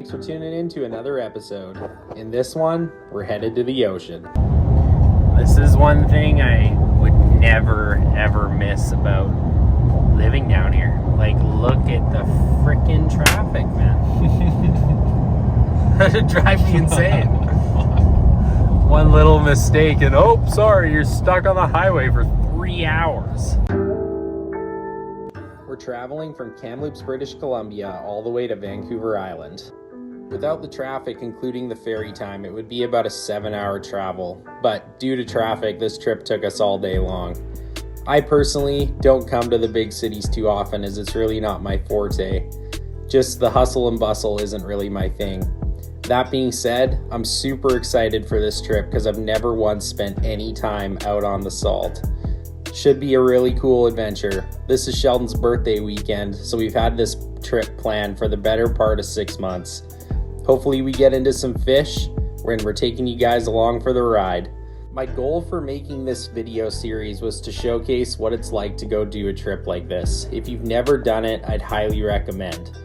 Thanks for tuning in to another episode. In this one, we're headed to the ocean. This is one thing I would never ever miss about living down here. Like, look at the frickin' traffic, man. That'd drive me insane. One little mistake and sorry, you're stuck on the highway for 3 hours. We're traveling from Kamloops, British Columbia, all the way to Vancouver Island. Without the traffic, including the ferry time, it would be about a 7-hour travel. But due to traffic, this trip took us all day long. I personally don't come to the big cities too often, as it's really not my forte. Just the hustle and bustle isn't really my thing. That being said, I'm super excited for this trip because I've never once spent any time out on the salt. Should be a really cool adventure. This is Sheldon's birthday weekend, so we've had this trip planned for the better part of 6 months. Hopefully we get into some fish, and we're taking you guys along for the ride. My goal for making this video series was to showcase what it's like to go do a trip like this. If you've never done it, I'd highly recommend.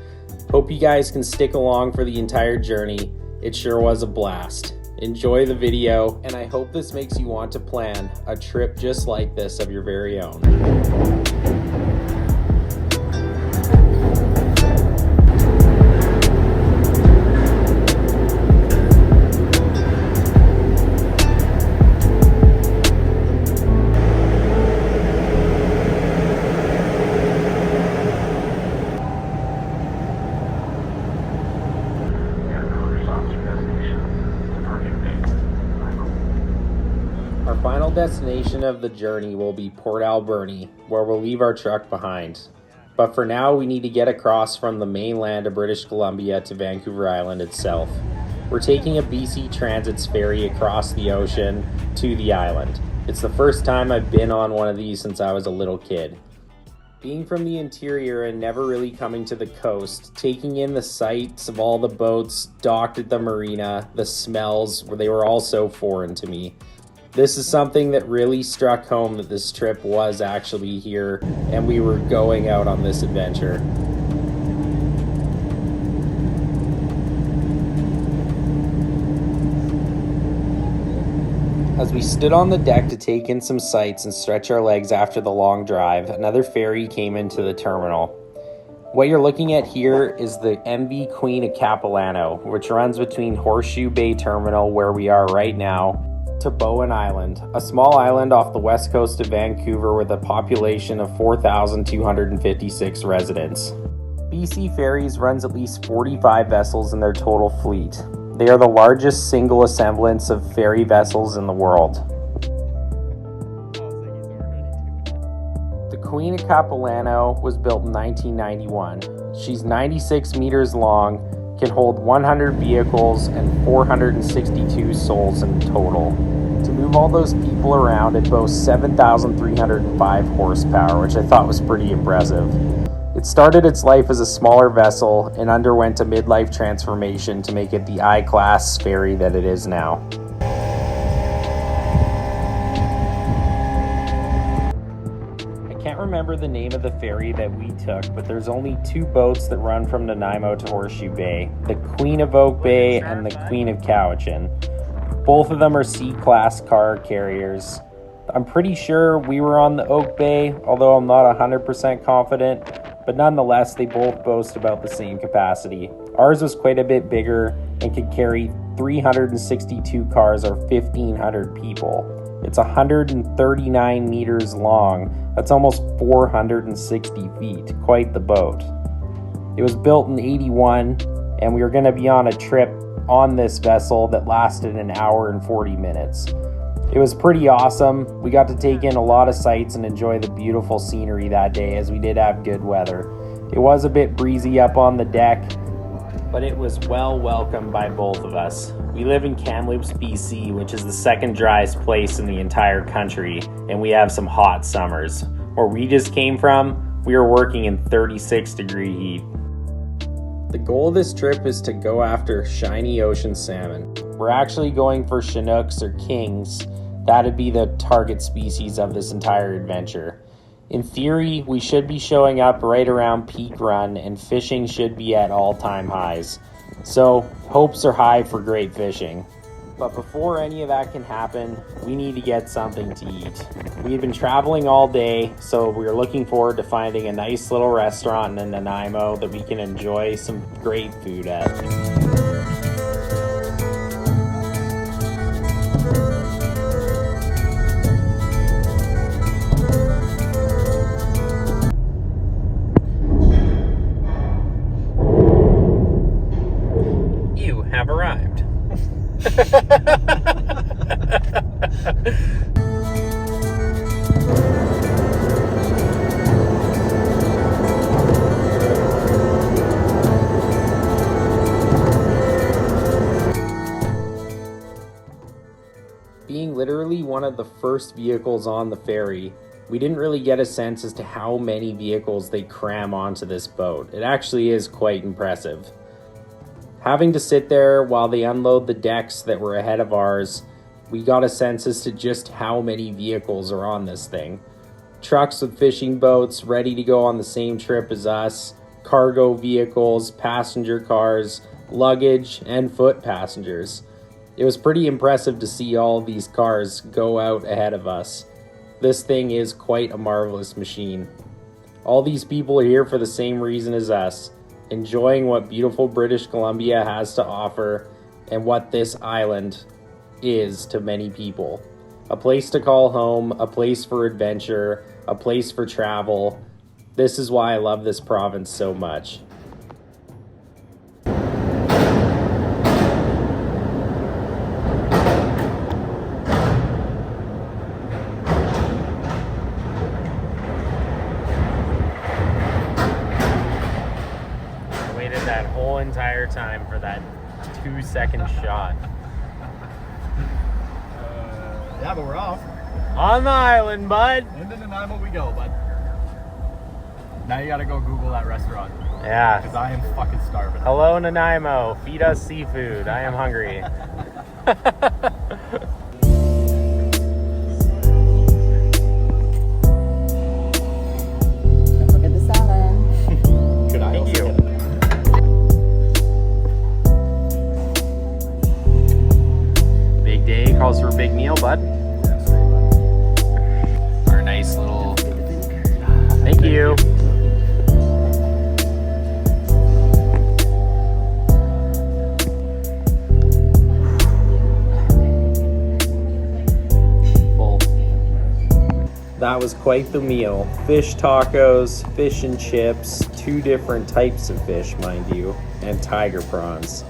Hope you guys can stick along for the entire journey. It sure was a blast. Enjoy the video, and I hope this makes you want to plan a trip just like this of your very own. Our final destination of the journey will be Port Alberni, where we'll leave our truck behind. But for now, we need to get across from the mainland of British Columbia to Vancouver Island itself. We're taking a BC Transit's ferry across the ocean to the island. It's the first time I've been on one of these since I was a little kid. Being from the interior and never really coming to the coast, taking in the sights of all the boats docked at the marina, the smells, they were all so foreign to me. This is something that really struck home, that this trip was actually here and we were going out on this adventure. As we stood on the deck to take in some sights and stretch our legs after the long drive, another ferry came into the terminal. What you're looking at here is the MV Queen of Capilano, which runs between Horseshoe Bay Terminal, where we are right now, to Bowen Island, a small island off the west coast of Vancouver with a population of 4,256 residents. BC Ferries runs at least 45 vessels in their total fleet. They are the largest single assemblance of ferry vessels in the world. The Queen of Capilano was built in 1991. She's 96 meters long, can hold 100 vehicles and 462 souls in total. To move all those people around, it boasts 7,305 horsepower, which I thought was pretty impressive. It started its life as a smaller vessel and underwent a midlife transformation to make it the I-class ferry that it is now. I can't remember the name of the ferry that we took, but there's only 2 boats that run from Nanaimo to Horseshoe Bay, the Queen of Oak Bay and the Queen of Cowichan. Both of them are C-class car carriers. I'm pretty sure we were on the Oak Bay, although I'm not 100% confident, but nonetheless, they both boast about the same capacity. Ours was quite a bit bigger and could carry 362 cars or 1,500 people. It's 139 meters long. That's almost 460 feet. Quite the boat. It was built in 81, and we were going to be on a trip on this vessel that lasted an hour and 40 minutes. It was pretty awesome. We got to take in a lot of sights and enjoy the beautiful scenery that day, as we did have good weather. It was a bit breezy up on the deck, but it was well welcomed by both of us. We live in Kamloops B.C, which is the second driest place in the entire country, and we have some hot summers. Where we just came from, we were working in 36-degree heat. The goal of this trip is to go after shiny ocean salmon. We're actually going for Chinooks or kings. That'd be the target species of this entire adventure. In theory, we should be showing up right around peak run and fishing should be at all-time highs. So hopes are high for great fishing. But before any of that can happen, we need to get something to eat. We had been traveling all day, so we were looking forward to finding a nice little restaurant in Nanaimo that we can enjoy some great food at. You have arrived. Being literally one of the first vehicles on the ferry, we didn't really get a sense as to how many vehicles they cram onto this boat. It actually is quite impressive. Having to sit there while they unload the decks that were ahead of ours, we got a sense as to just how many vehicles are on this thing. Trucks with fishing boats ready to go on the same trip as us, cargo vehicles, passenger cars, luggage, and foot passengers. It was pretty impressive to see all of these cars go out ahead of us. This thing is quite a marvelous machine. All these people are here for the same reason as us, enjoying what beautiful British Columbia has to offer and what this island is to many people. A place to call home, a place for adventure, a place for travel. This is why I love this province so much. That whole entire time for that 2-second shot. Yeah, but we're off. On the island, bud. Into Nanaimo we go, bud. Now you gotta go Google that restaurant. Yeah. Because I am fucking starving. Hello, Nanaimo. Feed us seafood. I am hungry. Don't forget the salmon. Could I Thank you. Big day calls for a big meal, bud. Our nice little. Thank you. Full. That was quite the meal. Fish tacos, fish and chips, 2 different types of fish, mind you, and tiger prawns.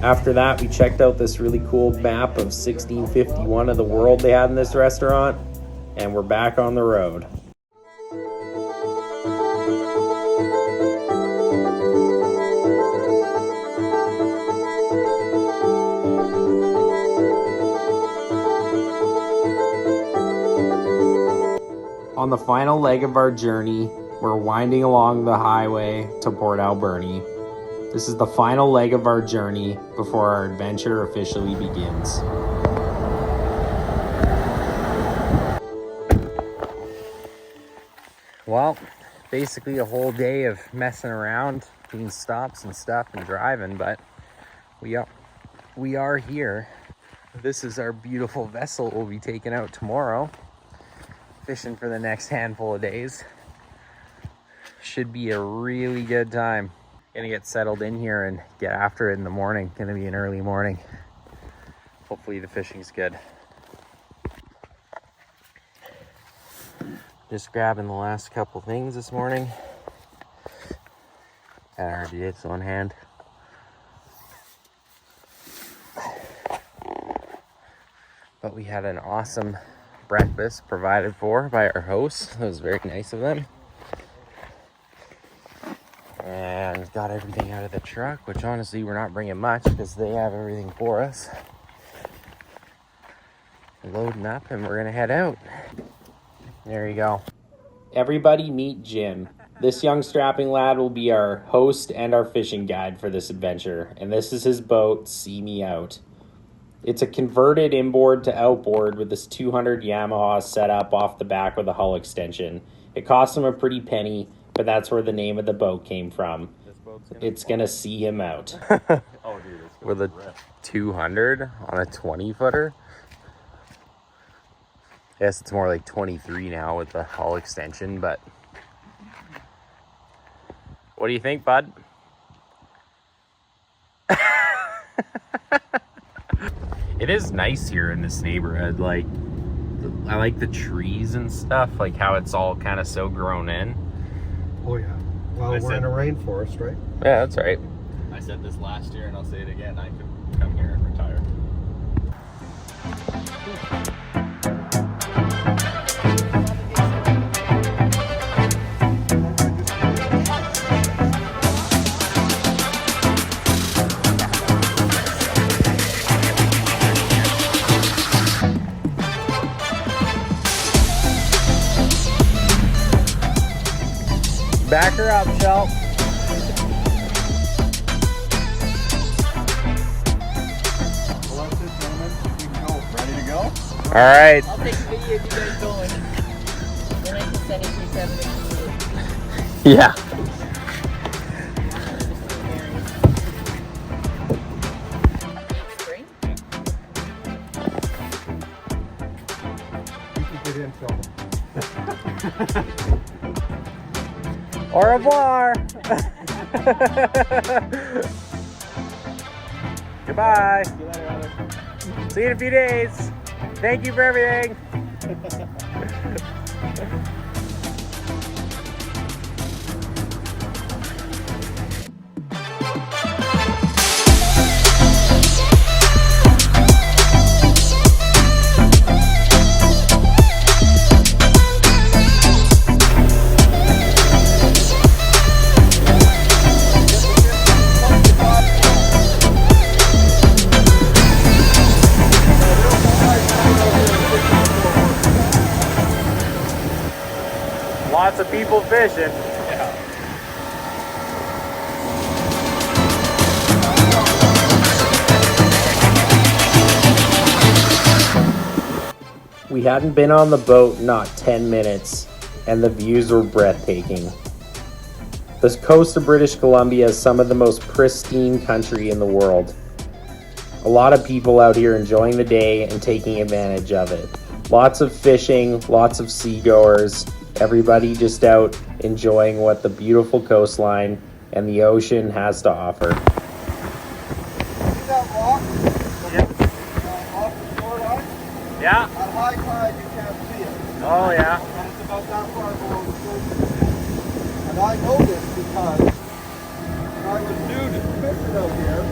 After that, we checked out this really cool map of 1651 of the world they had in this restaurant, and we're back on the road. On the final leg of our journey, we're winding along the highway to Port Alberni. This is the final leg of our journey before our adventure officially begins. Well, basically a whole day of messing around, doing stops and stuff and driving, but we are here. This is our beautiful vessel we'll be taking out tomorrow, fishing for the next handful of days. Should be a really good time. Gonna get settled in here and get after it in the morning. Gonna be an early morning. Hopefully the fishing's good. Just grabbing the last couple things this morning. Got our RDAs on hand. But we had an awesome breakfast provided for by our hosts. It was very nice of them. And got everything out of the truck, which honestly we're not bringing much because they have everything for us. Loading up and we're gonna head out. There you go. Everybody meet Jim. This young strapping lad will be our host and our fishing guide for this adventure, and this is his boat, See Me Out. It's a converted inboard to outboard with this 200 Yamaha set up off the back with a hull extension. It cost him a pretty penny, but that's where the name of the boat came from. it's gonna see him out. Oh, dude, it's With a 200 on a 20-footer. I guess it's more like 23 now with the hull extension, but what do you think, bud? It is nice here in this neighborhood. Like, I like the trees and stuff, like how it's all kind of so grown in. Oh yeah. Well, we're in a rainforest, right? Yeah, that's right. I said this last year and I'll say it again. I could come here and retire. Back her up, Shel. Well, that's it, gentlemen. We can go. Ready to go? All right. I'll take a video of you guys going. Then I can send it to you 7 minutes. Yeah. Spring? You can get in, Sheldon. Au revoir. Goodbye. See you later, Alex. See you in a few days. Thank you for everything. Lots of people fishing. We hadn't been on the boat not 10 minutes, and the views were breathtaking. The coast of British Columbia is some of the most pristine country in the world. A lot of people out here enjoying the day and taking advantage of it. Lots of fishing, lots of seagoers, everybody just out enjoying what the beautiful coastline and the ocean has to offer. See that rock? Off the shoreline? Yeah. At high tide, you can't see it. Oh yeah. And it's about that far below the surface. And I know this because when I was new to fishing out here,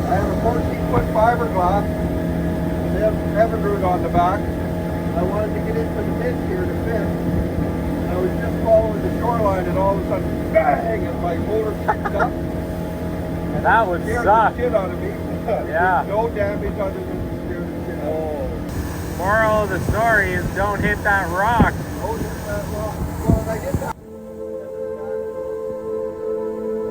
I had a 14-foot fiberglass and they have heaven root on the back. I wanted to get into the mid here to fish. And I was just following the shoreline and all of a sudden, bang, and my motor picked up. And That would scared suck. the shit out of me. Yeah. No damage other than scared the shit out of me. Moral of the story is don't hit that rock. Oh, hit that rock. Well, and I hit that.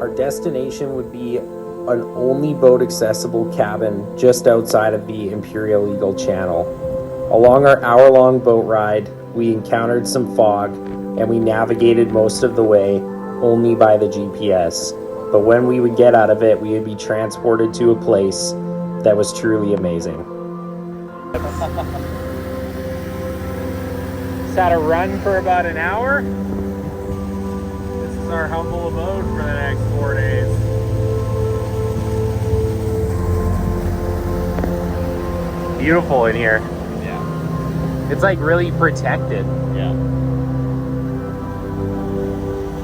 Our destination would be an only boat accessible cabin just outside of the Imperial Eagle Channel. Along our hour-long boat ride, we encountered some fog and we navigated most of the way only by the GPS. But when we would get out of it, we would be transported to a place that was truly amazing. Just had a run for about an hour. This is our humble abode for the next 4 days. Beautiful in here. Yeah. It's like really protected. Yeah.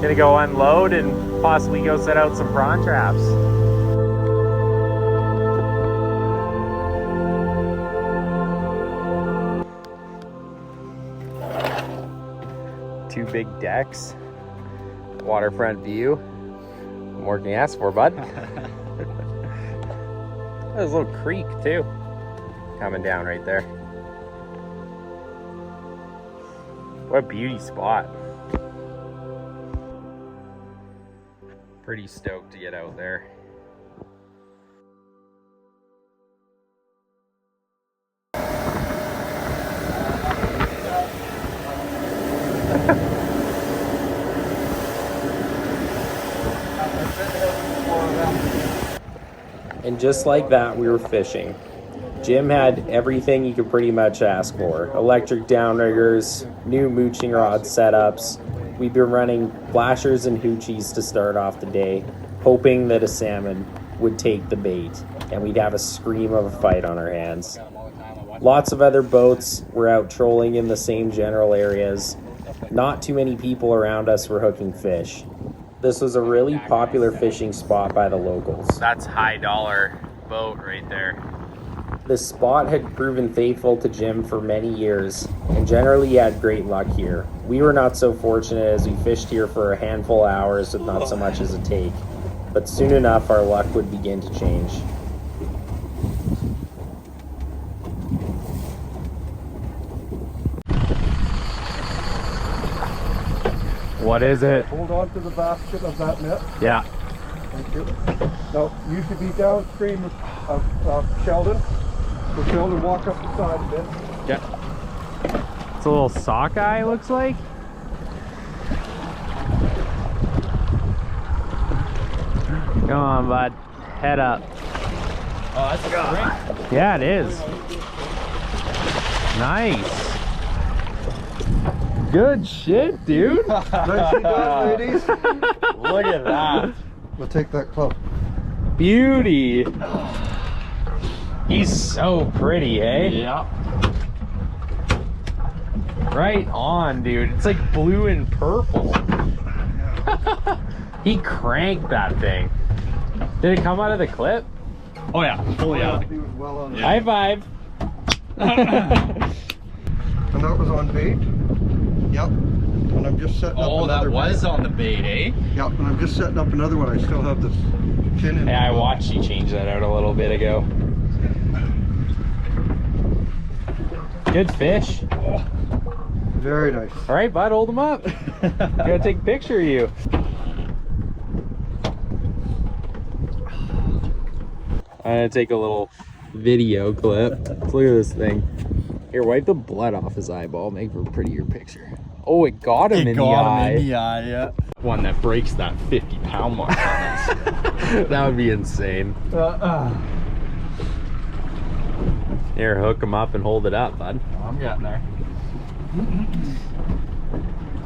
Gonna go unload and possibly go set out some prawn traps. Two big decks, waterfront view. What more can you ask for, bud? There's a little creek too, coming down right there. What a beauty spot. Pretty stoked to get out there. And just like that, we were fishing. Jim had everything you could pretty much ask for. Electric downriggers, new mooching rod setups. We've been running flashers and hoochies to start off the day, hoping that a salmon would take the bait, and we'd have a scream of a fight on our hands. Lots of other boats were out trolling in the same general areas. Not too many people around us were hooking fish. This was a really popular fishing spot by the locals. That's high dollar boat right there. This spot had proven faithful to Jim for many years, and generally he had great luck here. We were not so fortunate as we fished here for a handful of hours with not so much as a take, but soon enough our luck would begin to change. What is it? Hold on to the basket of that net. Yeah. Thank you. Now, you should be downstream of Sheldon. So Sheldon, walk up the side a bit. Yeah. It's a little sockeye, looks like. Come on, bud. Head up. Oh, that's a good. Yeah, it is. Nice. Good shit, dude. Nicely done, ladies. Look at that. We'll take that club. Beauty. He's so pretty, eh? Yeah. Right on, dude. It's like blue and purple. He cranked that thing. Did it come out of the clip? Oh yeah. Oh yeah. He was well on. High five. And that was on bait. Yep. And I'm just setting up Oh, another that was bait. on the bait, eh? Yep. And I'm just setting up another one. I still have this fin in. Yeah, I watched you change that out a little bit ago. Good fish. Very nice. All right, bud, hold him up. Gotta take a picture of you. I'm gonna take a little video clip. Let's look at this thing. Here, wipe the blood off his eyeball. Make for a prettier picture. Oh, it got him in the eye. in the eye, yeah. One that breaks that 50-pound mark on us. That would be insane. Here, hook him up and hold it up, bud. I'm getting there.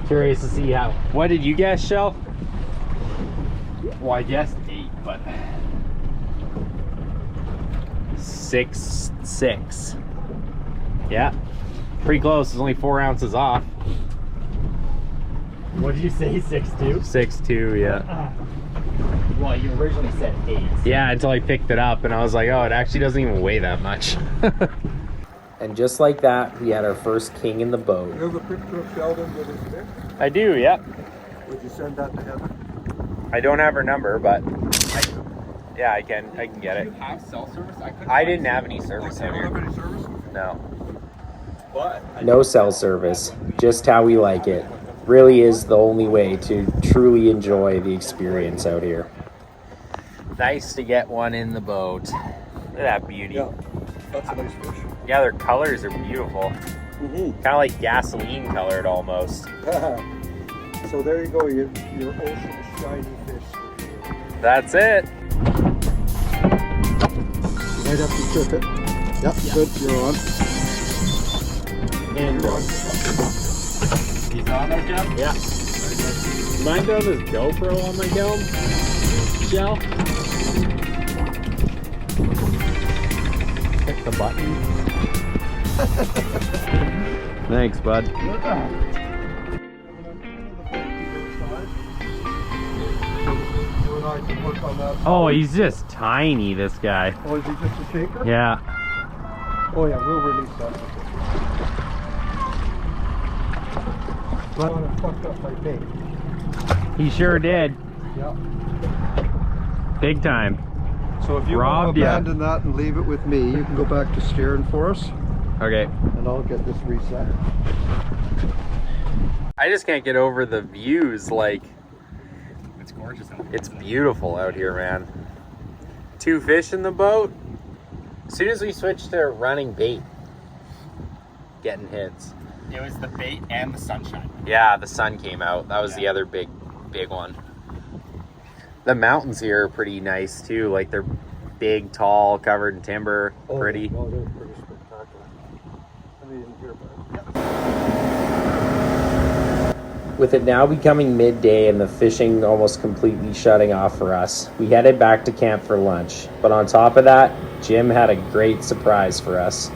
Curious to see how. What did you guess, Shell? Well, I guessed 8, but 6.6. Yeah, pretty close. It's only 4 ounces off. what did you say? 6'2"? 6.2, yeah. Well, you originally said 8. Yeah, until I picked it up and I was like, oh, it actually doesn't even weigh that much. And just like that, we had our first king in the boat. You have a picture of Sheldon with his fish? I do, yeah. Would you send that to Heather? I don't have her number, but yeah, I can get it. Do you have cell service? I didn't have any service You out don't here. have any service? No. But No cell service, just how we like it. Really is the only way to truly enjoy the experience out here. Nice to get one in the boat. Look at that beauty. Yeah. That's a nice fish. Yeah, their colors are beautiful. Mm-hmm. Kind of like gasoline colored almost. So there you go, your ocean shiny fish. That's it. Might have to trip it. Yep, good, you're on. And he's on there, Jeff? yeah. Mind throwing this GoPro on my dome? Shell? Hit the button. Thanks, bud. You and I can work on that. Oh, he's just tiny, this guy. Oh, is he just a shaker? Yeah. Oh yeah, we'll release that. But I fucked up my bait. He sure did. Yeah. Big time. So if you want to abandon that and leave it with me, you can go back to steering for us, Okay. and I'll get this reset. I just can't get over the views. Like, It's gorgeous out there. it's beautiful out here, man. 2 fish in the boat. As soon as we switched to running bait, getting hits. It was the bait and the sunshine. Yeah, the sun came out. That was the other big one. The mountains here are pretty nice too. Like, they're big, tall, covered in timber, pretty. Oh, they're pretty spectacular. I mean, here, but With it now becoming midday and the fishing almost completely shutting off for us, we headed back to camp for lunch. But on top of that, Jim had a great surprise for us.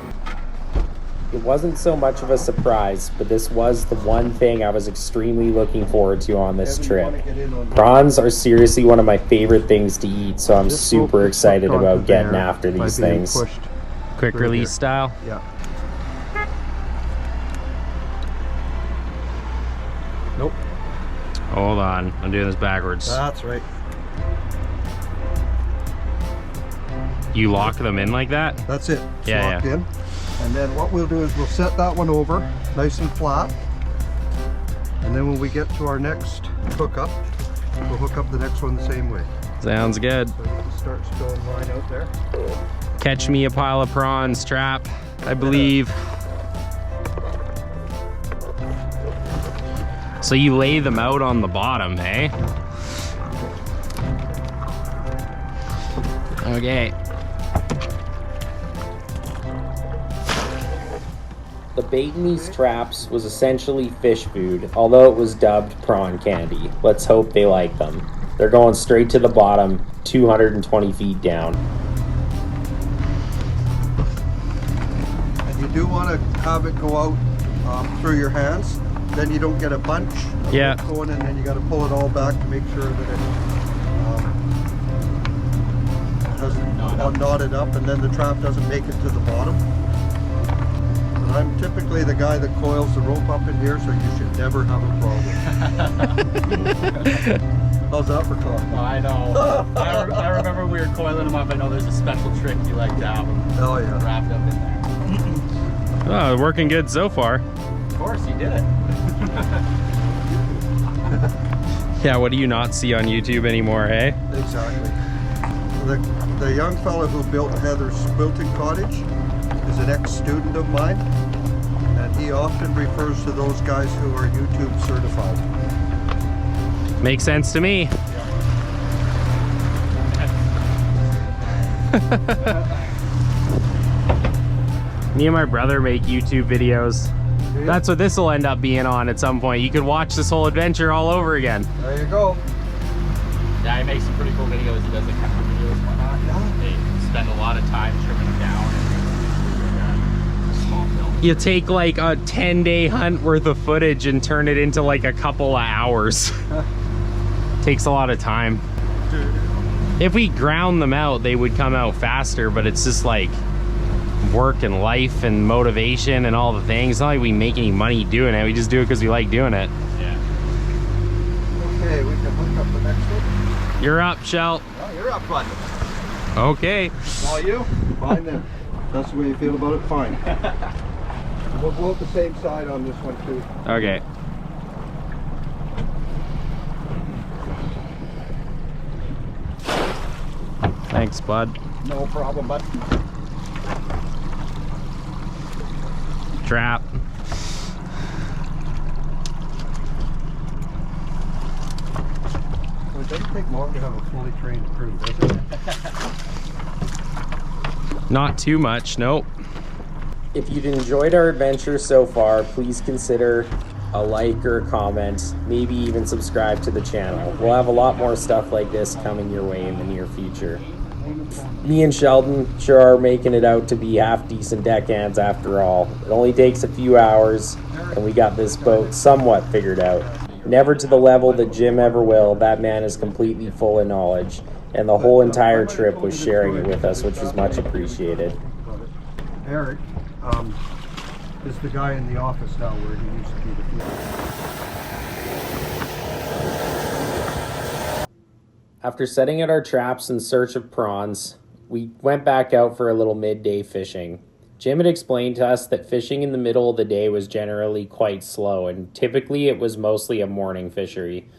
It wasn't so much of a surprise, but this was the one thing I was extremely looking forward to on this trip. Prawns are seriously one of my favorite things to eat, so I'm super excited about getting after these things. Quick release style? Yeah. Nope. Hold on, I'm doing this backwards. That's right. You lock them in like that? That's it. It's Yeah, locked yeah. in. And then what we'll do is we'll set that one over nice and flat. And then when we get to our next hookup, we'll hook up the next one the same way. Sounds good. So we can start spilling line out there. Catch me a pile of prawns trap, I believe. So you lay them out on the bottom, hey? Okay. The bait in these traps was essentially fish food, although it was dubbed prawn candy. Let's hope they like them. They're going straight to the bottom, 220 feet down. And you do want to have it go out through your hands. Then you don't get a bunch of Yeah. it going, and then you got to pull it all back to make sure that it doesn't knot it up, and then the trap doesn't make it to the bottom. But I'm typically the guy that coils the rope up in here, so you should never have a problem. How's that for talk? Oh, I know. I remember we were coiling them up. I know there's a special trick you like to have them Oh yeah. wrapped up in there. Oh, working good so far. Of course, you did it. Yeah, what do you not see on YouTube anymore, hey? Exactly. The young fellow who built Heather's quilting cottage is an ex-student of mine, and he often refers to those guys who are YouTube certified. Makes sense to me. Me and my brother make YouTube videos. That's what this will end up being on at some point. You could watch this whole adventure all over again. There you go. Yeah, he makes some pretty cool videos. He does the camera videos and whatnot. They spend a lot of time trimming them down and small film. You take like a 10-day hunt worth of footage and turn it into like a couple of hours. Takes a lot of time. If we ground them out, they would come out faster, but it's just like work and life and motivation and all the things. It's not like we make any money doing it. We just do it because we like doing it. Yeah. Okay, we can hook up the next one. You're up, Shell. Oh, you're up, bud. Okay. All you? Fine then. That's the way you feel about it, fine. We'll go up the same side on this one too. Okay. Thanks, bud. No problem, bud. Trap. Well, it doesn't take long to have a fully trained crew, does it? Not too much, nope. If you've enjoyed our adventure so far, please consider a like or a comment, maybe even subscribe to the channel. We'll have a lot more stuff like this coming your way in the near future. Me and Sheldon sure are making it out to be half-decent deckhands after all. It only takes a few hours, and we got this boat somewhat figured out. Never to the level that Jim ever will, that man is completely full of knowledge, and the whole entire trip was sharing it with us, which was much appreciated. Eric is the guy in the office now where he used to be the field. After setting out our traps in search of prawns, we went back out for a little midday fishing. Jim had explained to us that fishing in the middle of the day was generally quite slow, and typically it was mostly a morning fishery.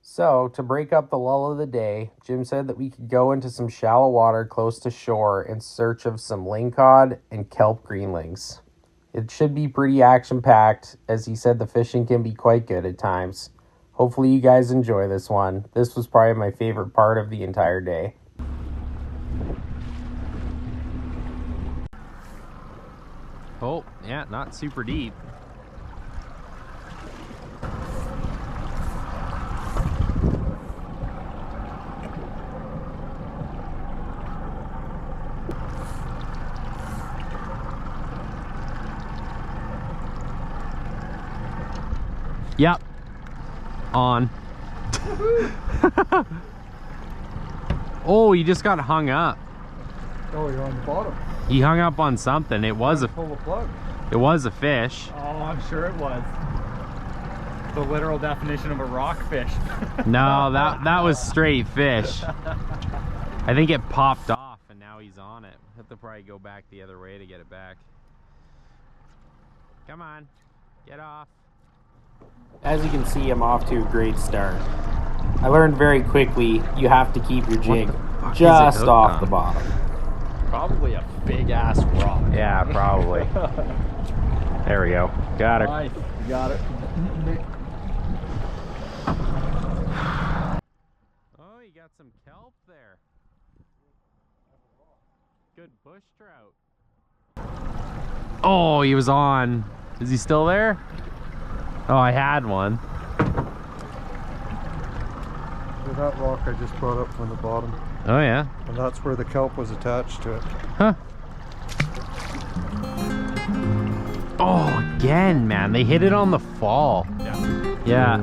So, to break up the lull of the day, Jim said that we could go into some shallow water close to shore in search of some lingcod and kelp greenlings. It should be pretty action-packed, as he said the fishing can be quite good at times. Hopefully you guys enjoy this one. This was probably my favorite part of the entire day. Yeah, not super deep. Yep. On. Oh, he just got hung up. Oh, you're on the bottom. He hung up on something. It was a Full of plug. it was a fish. Oh, I'm sure it was. The literal definition of a rockfish. No, that was straight fish. I think it popped off and now he's on it. Have to probably go back the other way to get it back. Come on, get off. As you can see, I'm off to a great start. I learned very quickly you have to keep your jig fuck is just it hooked off on? the bottom. Probably a big ass rock. Yeah, probably. There we go. Got her. Nice. You got it. Oh, you got some kelp there. Good bush trout. Oh, he was on. Is he still there? Oh, I had one. So that rock I just brought up from the bottom. Oh, yeah. And that's where the kelp was attached to it. Huh. Oh, again, man. They hit it on the fall. Yeah. Yeah.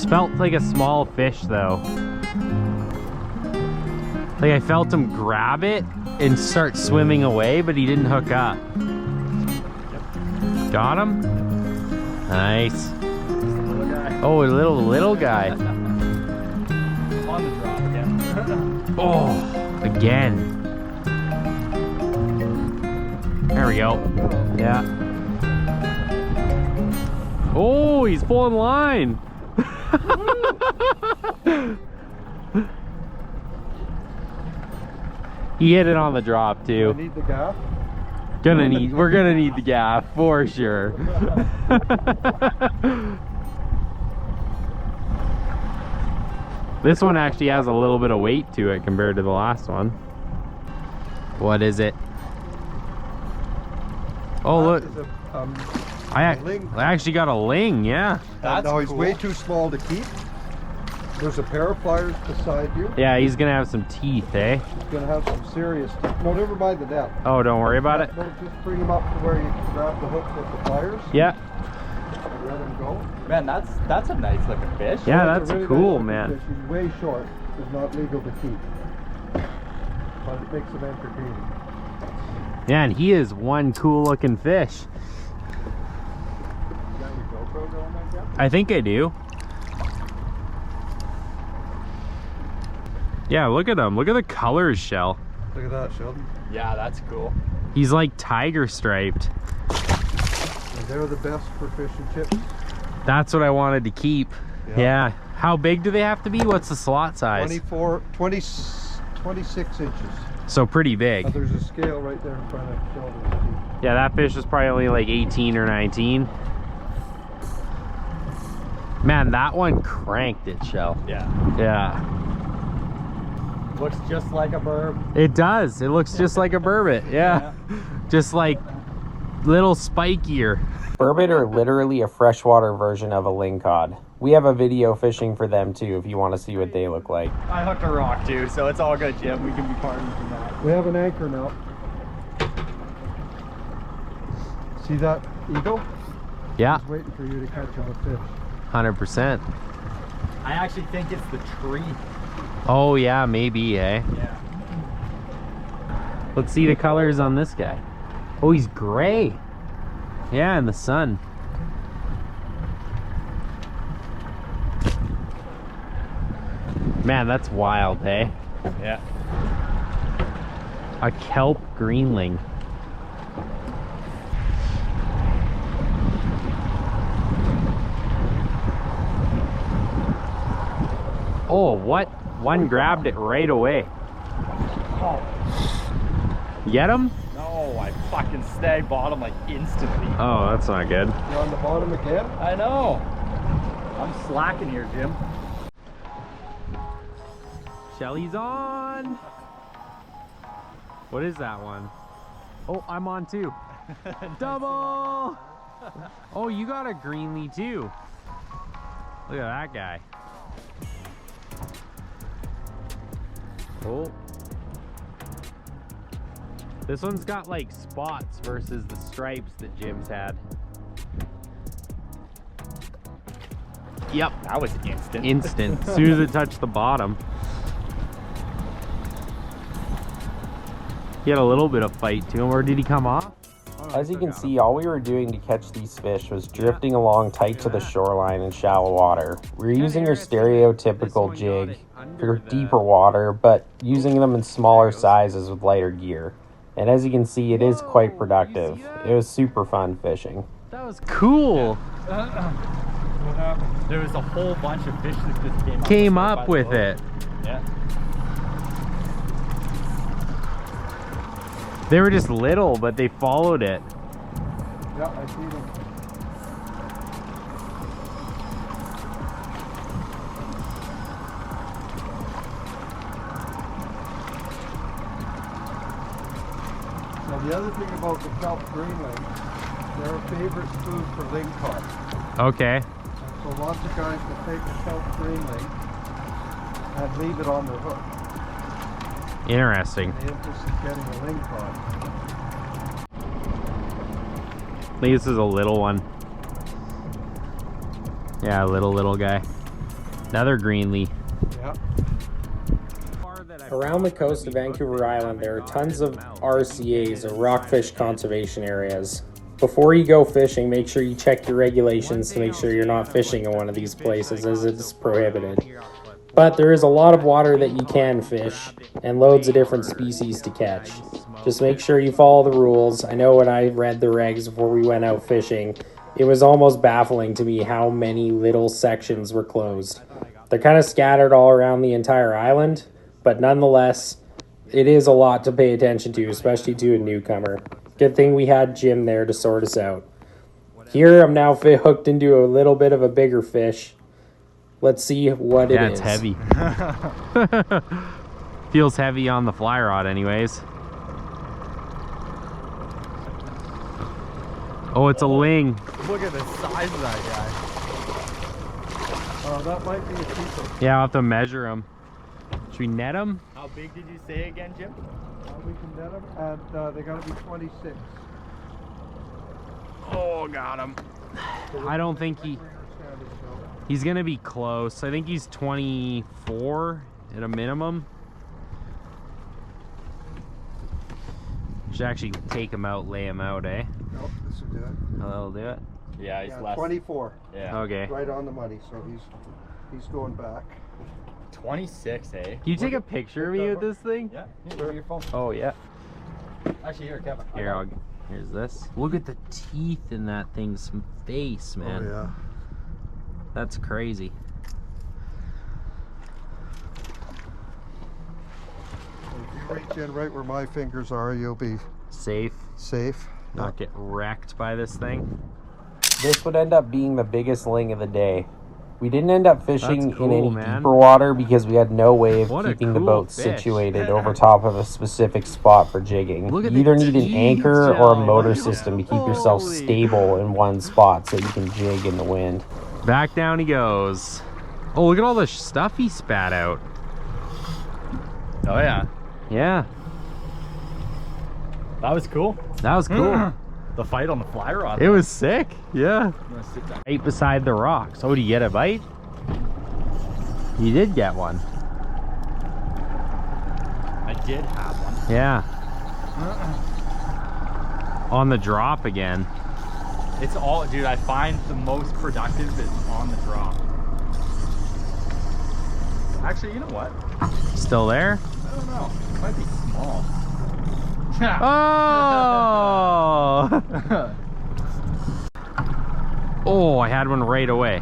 Felt like a small fish, though. Like, I felt him grab it and start swimming away, but he didn't hook up. Yep. Got him? Nice. Little guy. Oh, a little guy. On the drop again. Oh, again. There we go. Yeah. Oh, he's pulling line. He hit it on the drop I too. need the gaff. We're gonna need the gaff for sure. This one actually has a little bit of weight to it compared to the last one. What is it? Oh, look. That is a, I ling. actually got a ling, yeah. That's no, he's cool. way too small to keep. There's a pair of pliers beside you. Yeah, he's gonna have some teeth, eh? He's gonna have some serious. No, never mind the depth. Oh, don't worry about it. No, just bring him up to where you can grab the hook with the pliers Yeah, and let him go. Man, that's a nice looking fish. yeah, It's that's a really cool, nice man. fish. He's way short. It's not legal to keep, but it makes him entertaining. Yeah, and he is one cool looking fish. You got your GoPro going like that? I think I do. Yeah, look at him. Look at the colors, Shell. Look at that, Sheldon. Yeah, that's cool. He's like tiger striped. And they're the best for fish and chips. That's what I wanted to keep. Yeah. How big do they have to be? What's the slot size? 26 inches. So pretty big. There's a scale right there in front of Sheldon. Yeah, that fish was probably only like 18 or 19. Man, that one cranked it, Shell. Yeah. Yeah. Looks just like a burb. It does. It looks just like a burbot. Yeah. Just like little spikier. Burbot are literally a freshwater version of a lingcod. We have a video fishing for them too if you want to see what they look like. I hooked a rock too, so it's all good, Jim. We can be partners in that. We have an anchor now. See that eagle? Yeah, He's waiting for you to catch him a fish. 100%. I actually think it's the tree. Oh yeah, maybe, eh? Yeah. Let's see the colors on this guy. Oh, he's gray. Yeah, in the sun. Man, that's wild, eh? Yeah. A kelp greenling. Oh, what? One grabbed it right away. Oh. Get him? No, I fucking snagged bottom like instantly. Oh, that's not good. You're on the bottom again? I know. I'm slacking here, Jim. Shelly's on. What is that one? Oh, I'm on too. Double! Oh, you got a greenly too. Look at that guy. Oh. This one's got like spots versus the stripes that Jim's had. Yep. That was instant. Instant. As soon as it touched the bottom. He had a little bit of fight to him, or did he come off? As you can see, all we were doing to catch these fish was drifting along tight to the shoreline in shallow water. We were using your stereotypical jig for deeper water, but using them in smaller sizes with lighter gear. And as you can see, it is quite productive. It was super fun fishing. That was cool. What happened? There was a whole bunch of fish that just Came up with it. Yeah. They were just little, but they followed it. Yeah, I see them. Now the other thing about the kelp greenling, they're a favorite food for lingcod. Okay. So lots of guys will take the kelp greenling and leave it on their hook. Interesting. The interest is getting a lingcod. I think this is a little one. Yeah, little guy. Another greenly. Yeah. Around the coast of Vancouver Island, there are tons of RCAs, or rockfish conservation areas. Before you go fishing, make sure you check your regulations to make sure you're not fishing in one of these places, as it's prohibited. But there is a lot of water that you can fish, and loads of different species to catch. Just make sure you follow the rules. I know when I read the regs before we went out fishing, it was almost baffling to me how many little sections were closed. They're kind of scattered all around the entire island, but nonetheless, it is a lot to pay attention to, especially to a newcomer. Good thing we had Jim there to sort us out. Here I'm now hooked into a little bit of a bigger fish. Let's see what it is. Yeah, it's heavy. Feels heavy on the fly rod anyways. Oh, it's a ling. Look at the size of that guy. Oh, that might be a keeper. Yeah, I'll have to measure him. Should we net him? How big did you say again, Jim? We can net them, and they gotta be 26. Oh, got him. I don't think he's gonna be close. I think he's 24 at a minimum. Should actually take him out, lay him out, eh? Nope, this will do it. Oh, that'll do it. Yeah, he's Yeah, less. 24. Yeah. Okay. Right on the money, so he's going back. 26, eh? Can you take a picture of me with this thing? Yeah. Here, your phone. Oh, yeah. Actually, here, Kevin. Here, here's this. Look at the teeth in that thing's face, man. Oh, yeah. That's crazy. If you reach in right where my fingers are, you'll be Safe. safe. Not get wrecked by this thing. This would end up being the biggest ling of the day. We didn't end up fishing That's cool, in any man. deeper water because we had no way of What a keeping the cool boat fish. situated over top of a specific spot for jigging. Look at You either the need an teeth, anchor or a Joe. motor system to keep yourself Holy. stable in one spot so you can jig in the wind. Back down he goes. Oh, look at all the stuff he spat out. Oh, yeah. Yeah, That was cool. that was cool. The fight on the fly rod. It was sick. Yeah. I'm gonna sit down. Right beside the rocks. Oh, did you get a bite? You did get one. I did have one. Yeah. On the drop again. It's all, dude, I find the most productive is on the drop. Actually, you know what? Still there? I don't know. It might be small. Oh! Oh, I had one right away.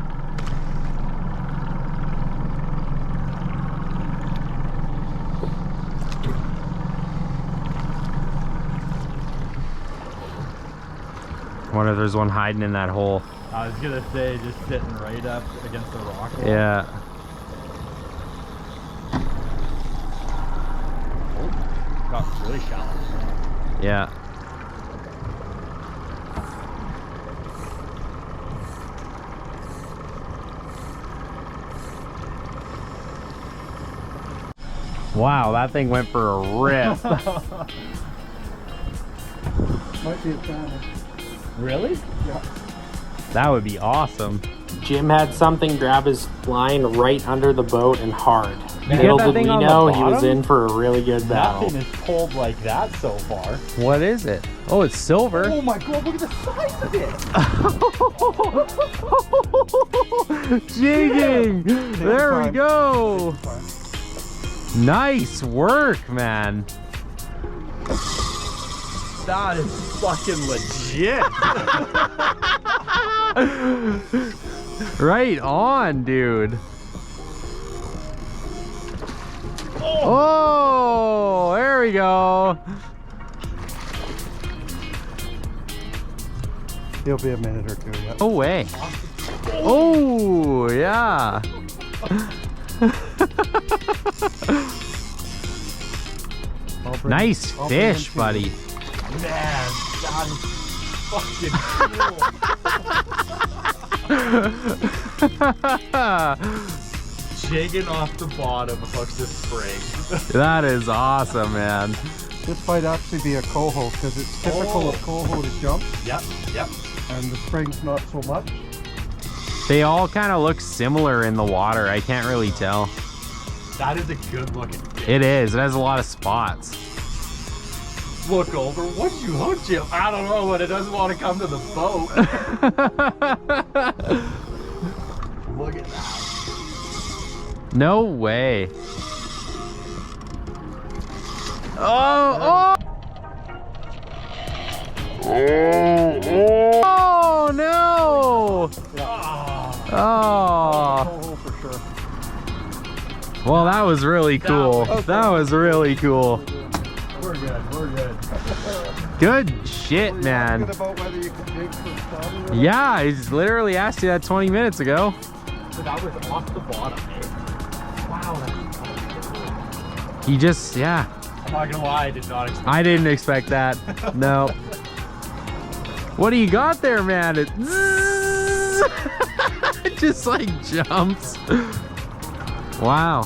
I wonder if there's one hiding in that hole. I was gonna say, just sitting right up against the rock wall. Yeah. Got really shallow. Yeah. Wow, that thing went for a rip. Might be a salmon. Really? Yeah. That would be awesome. Jim had something grab his line right under the boat and hard. You Little get that did thing we on the know he was bottom? in for a really good battle. Nothing is pulled like that so far. What is it? Oh, it's silver. Oh my god, look at the size of it! Jigging! There we go! Nice work, man. That is fucking legit. Right on, dude. Oh, there we go. He'll be a minute or two, yeah. No way. Oh, yeah. Nice fish, buddy. Man, that is fucking cool. Jigging off the bottom hooks the spring. That is awesome, man. This might actually be a coho because it's typical of coho to jump Yep, yep. and the spring's not so much. They all kind of look similar in the water. I can't really tell. That is a good looking fish. It is. It has a lot of spots. Look over. What'd you hook, Jim? I don't know, but it doesn't want to come to the boat. Look at that. No way. Oh, oh! Oh no! Oh. Coho for sure. Well, that was really cool. That was really cool. We're good, we're good. Good shit, Were you man. asking about whether you could jig for salmon or not? Yeah, I just literally asked you that 20 minutes ago. So that was off the bottom, eh? Wow, that's He just, yeah. I'm not gonna lie, I did not expect I didn't expect that. No. What do you got there, man? It it just like jumps. Wow.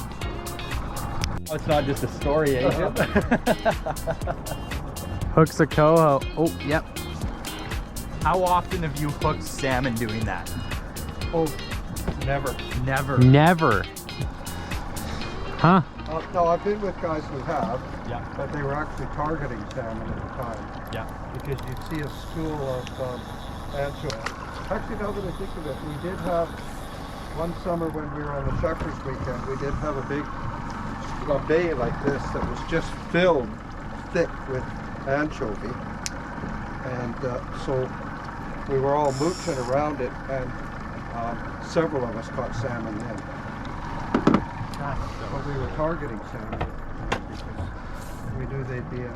Oh, it's not just a story, eh, Jim? Hooks a coho. Oh, yep. How often have you hooked salmon doing that? Oh, never. Never. Never. Huh? No, I've been with guys who have, Yeah, but they were actually targeting salmon at the time. yeah. Because you'd see a school of anchovies. Actually, now that I think of it, we did have one summer when we were on the Shuckers weekend, we did have a big bay like this that was just filled thick with anchovy. And so we were all mooching around it, and several of us caught salmon then. But we were targeting salmon because we knew they'd be in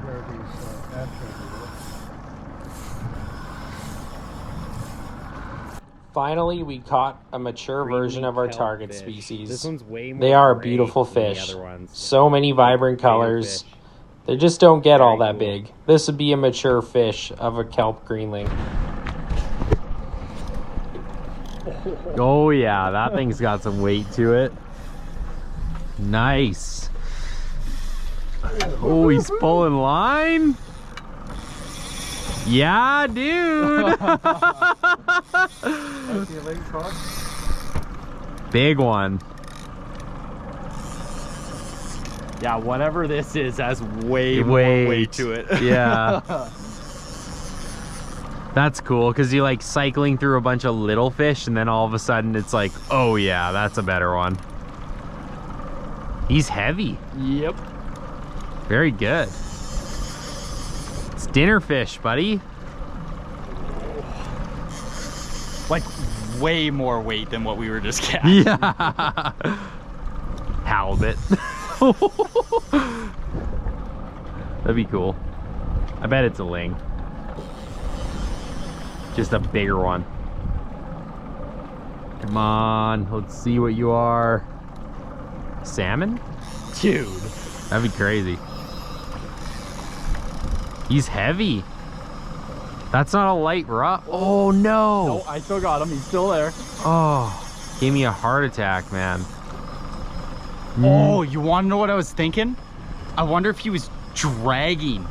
where these anchovies were. Finally, we caught a mature version of our target species. This one's way more They are gray beautiful than the fish. other ones. So many vibrant colors. fish. They just don't get all Very that cool. big. This would be a mature fish of a kelp greenling. Oh yeah, that thing's got some weight to it. Nice. Oh, he's pulling line. Yeah, dude. Big one. Yeah, whatever this is has way more Weight. weight to it. Yeah. That's cool because you're like cycling through a bunch of little fish and then all of a sudden it's like, oh yeah, that's a better one. He's heavy. Yep. Very good. It's dinner fish, buddy. Like way more weight than what we were just catching. Yeah. Halibut. That'd be cool. I bet it's a ling. Just a bigger one. Come on, let's see what you are. Salmon? Dude. That'd be crazy. He's heavy. That's not a light rod. Oh no. No, I still got him. He's still there. Oh, gave me a heart attack, man. Oh, you want to know what I was thinking? I wonder if he was dragging,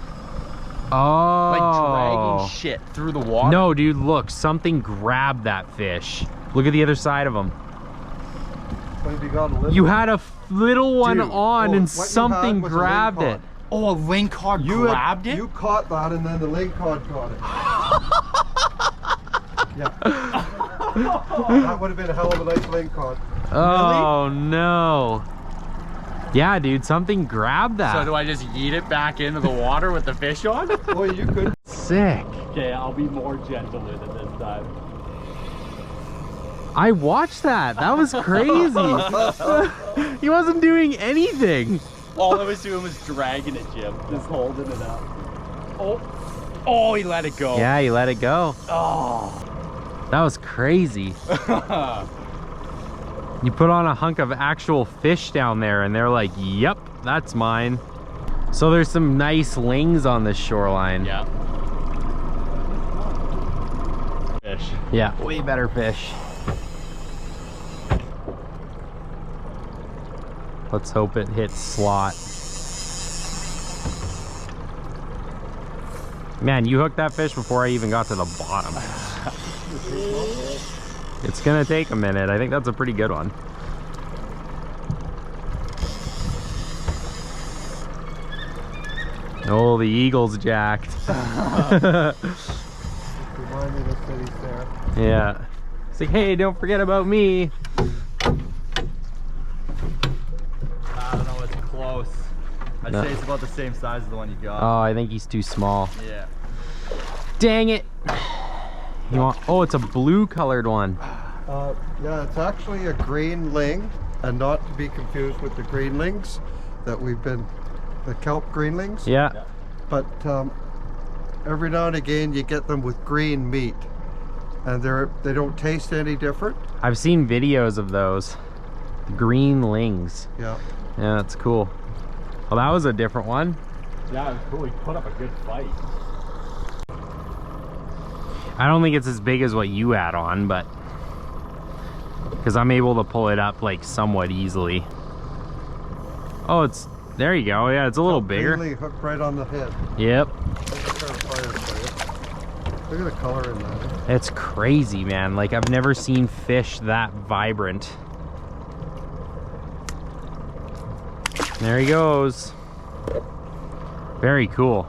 Oh. like dragging shit through the water. No, dude, look, something grabbed that fish. Look at the other side of him. What have you got, a little You had a little one Dude, on oh, and what you something had was a grabbed Lingcod. it. Oh, a Lingcod grabbed it? You caught that and then the Lingcod caught it. Yeah. That would have been a hell of a nice Lingcod. Oh, no. Yeah, dude, something grabbed that. So do I just yeet it back into the water with the fish on? Boy, you could. Sick. Okay, I'll be more gentle with it this time. I watched that. That was crazy. He wasn't doing anything. All I was doing was dragging it, Jim. Just holding it up. Oh, he let it go. Yeah, he let it go. Oh. That was crazy. You put on a hunk of actual fish down there and they're like, yep, that's mine. So there's some nice lings on this shoreline. Yeah. Fish. Yeah, way better fish. Let's hope it hits slot. Man, you hooked that fish before I even got to the bottom. It's gonna take a minute. I think that's a pretty good one. Oh, the eagle's jacked. Remind me the city's there. Yeah. It's like, hey, don't forget about me. I don't know, it's close. I'd No. say it's about the same size as the one you got. Oh, I think he's too small. Yeah. Dang it. You want? Oh, it's a blue colored one. Yeah, it's actually a green ling, and not to be confused with the greenlings that we've been, the kelp greenlings. Yeah. But every now and again you get them with green meat, and they don't taste any different. I've seen videos of those. Green lings. Yeah. Yeah, that's cool. Well, that was a different one. Yeah, it was cool. He put up a good fight. I don't think it's as big as what you had on, but because I'm able to pull it up like somewhat easily. Oh, it's there you go. Yeah, it's a little bigger. Really hooked right on the head. Yep. Look at the color in that. It's crazy, man. Like, I've never seen fish that vibrant. There he goes. Very cool.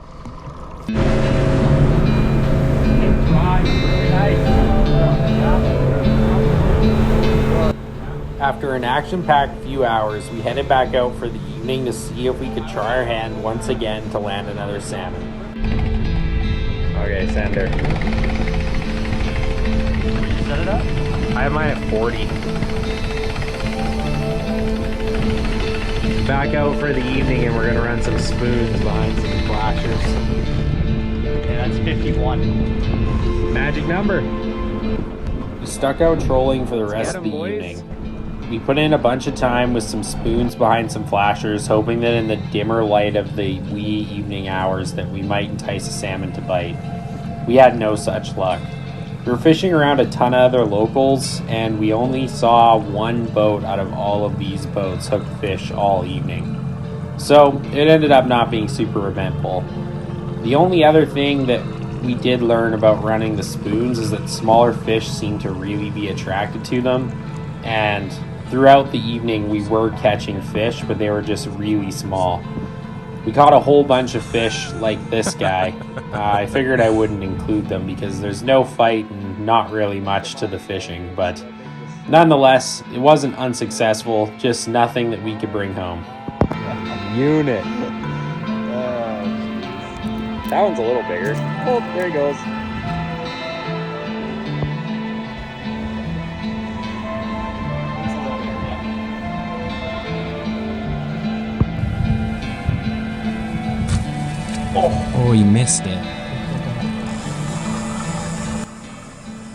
After an action-packed few hours, we headed back out for the evening to see if we could try our hand once again to land another salmon. Okay, sender. Set it up. I have mine at 40. Back out for the evening and we're gonna run some spoons behind some flashers. Yeah, that's 51. Magic number. We stuck out trolling for the rest Get of the 'em, boys. evening. We put in a bunch of time with some spoons behind some flashers, hoping that in the dimmer light of the wee evening hours that we might entice a salmon to bite. We had no such luck. We were fishing around a ton of other locals, and we only saw one boat out of all of these boats hook fish all evening. So it ended up not being super eventful. The only other thing that we did learn about running the spoons is that smaller fish seem to really be attracted to them, and throughout the evening we were catching fish, but they were just really small. We caught a whole bunch of fish like this guy. I figured I wouldn't include them because there's no fight and not really much to the fishing, but nonetheless, it wasn't unsuccessful, just nothing that we could bring home. Unit. That one's a little bigger. Oh, there he goes. Oh, you missed it.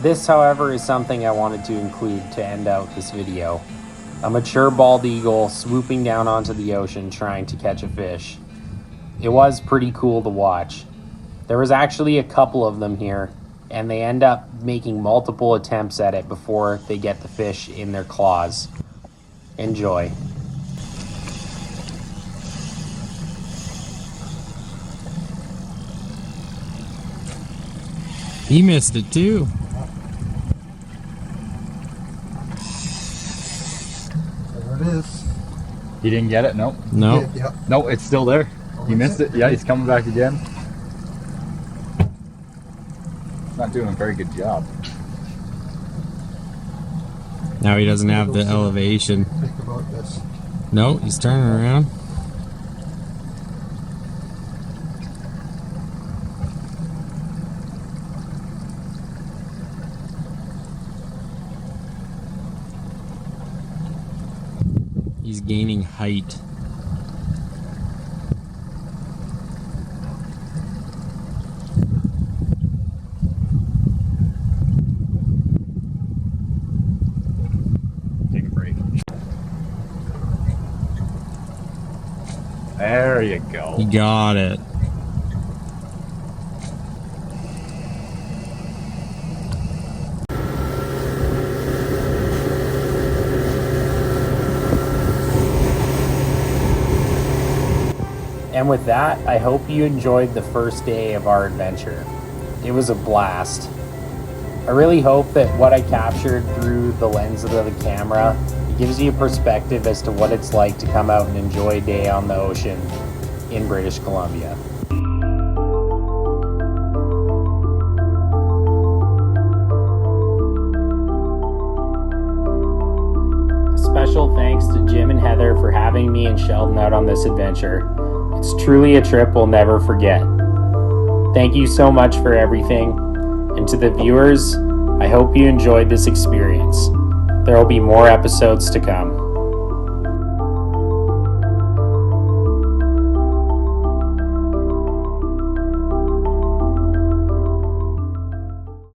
This, however, is something I wanted to include to end out this video. A mature bald eagle swooping down onto the ocean trying to catch a fish. It was pretty cool to watch. There was actually a couple of them here, and they end up making multiple attempts at it before they get the fish in their claws. Enjoy. He missed it too. There it is. He didn't get it? No. No. Yeah. No, it's still there. He missed it. Yeah, he's coming back again. Not doing a very good job. Now he doesn't have the elevation. Think about this. No, he's turning around. He's gaining height. Take a break. There you go. He got it. And with that, I hope you enjoyed the first day of our adventure. It was a blast. I really hope that what I captured through the lens of the camera gives you a perspective as to what it's like to come out and enjoy a day on the ocean in British Columbia. A special thanks to Jim and Heather for having me and Sheldon out on this adventure. It's truly a trip we'll never forget. Thank you so much for everything, and to the viewers, I hope you enjoyed this experience. There will be more episodes to come.